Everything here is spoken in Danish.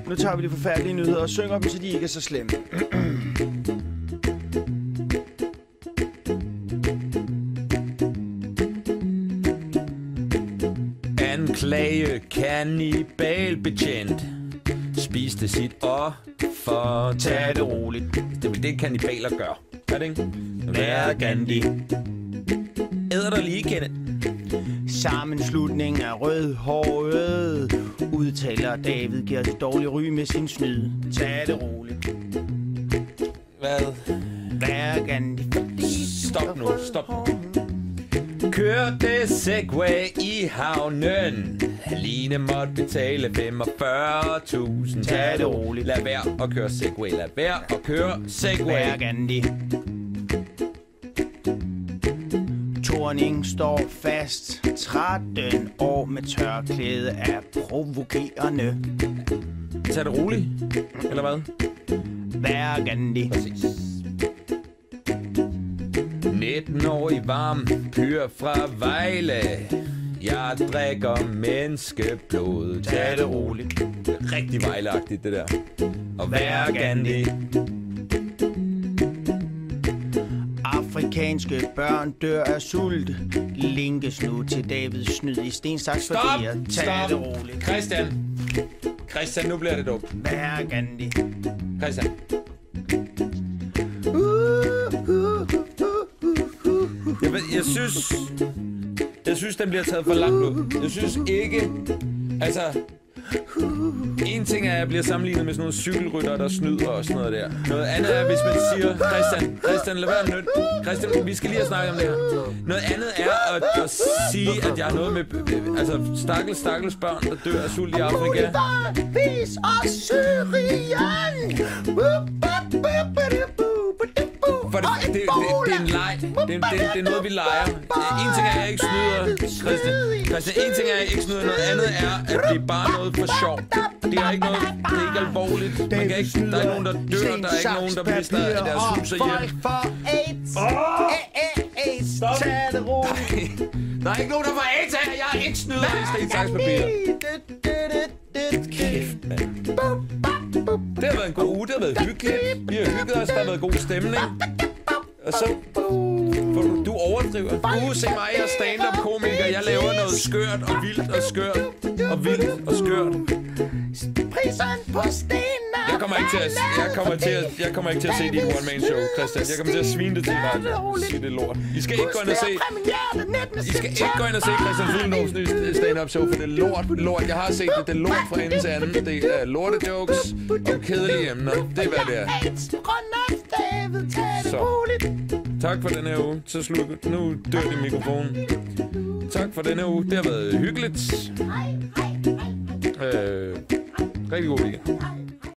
Nu tager vi de forfærdelige nyheder og synger dem, så de ikke er så slemme. Anklage kannibalbetjent spiste sit offer. Tag det roligt. Det er vel det, kannibaler gør. Er det ikke? Vær Gandhi. Æder der lige, Kenneth? Sammenslutning af rødhåret, udtaler David giver det dårlige ry med sin snyd. Tag det roligt. Hvad? Vær Gandhi. Stop nu, stop nu. Kørte Segway i havnen. Line måtte betale 45.000. Tag det roligt. Lad være at køre Segway. Lad være at køre Segway. Vær Gandhi. Thorning står fast. 13 år med tørklæde er provokerende. Tag det roligt. Eller hvad? Vær Gandhi. Præcis. 19-årig varm pyr fra Vejle. Jeg drikker menneskeblod. Tag det roligt. Rigtig vejleagtigt, det der. Og vær Gandhi. Afrikanske børn dør af sult. Linkes nu til Davids snyd i sten, saks, papir. Tag det roligt. Christian, nu bliver det dumt. Vær Gandhi. Christian. Jeg synes, den bliver taget for langt ud. Jeg synes ikke... Altså... En ting er, at jeg bliver sammenlignet med sådan nogle cykelrytter, der snyder og sådan noget der. Noget andet er, hvis man siger, Christian, lad være nyt. Christian, vi skal lige have snakket om det her. Noget andet er at sige, at jeg har noget med... Altså, stakkels børn, der dør af sult i Afrika. Vis os Syrien! For det er en leg. Det er noget, vi leger. En ting er, at jeg ikke snyder, Christian. En ting er, at jeg ikke snyder. Noget andet er, at det er bare noget for sjov. Det er ikke noget. Det er ikke alvorligt. Man kan ikke, der er ikke nogen, der dør. Der er ikke nogen, der mister deres hus og hjem. Tag det roligt. Der er ikke nogen, der får AIDS af. Jeg er ikke snyder i sten, saks, papir. Kæft, mand. Det har været en god uge. Det har været hyggeligt. Vi har hygget os. Der har været god stemning. Og så... Du overdriver. Se mig, jeg er stand-up-komiker. Jeg laver noget skørt og vildt og skørt. Og vildt og skørt. Prisen på stenen. Jeg kommer ikke til at se dit one-man-show, Christian. Jeg kommer til at svine det til dig. Sige det lort. I skal ikke gå ind og se Christian Fyldenås nye stand-up-show, for det er lort. Jeg har set det. Det er lort fra ende til anden. Det er lortejokes og kedelige emner. Det er, hvad det er. Så. Tak for den her uge. Så slut. Nu dør din mikrofon. Tak for den her uge. Det har været hyggeligt. Rigtig god weekend.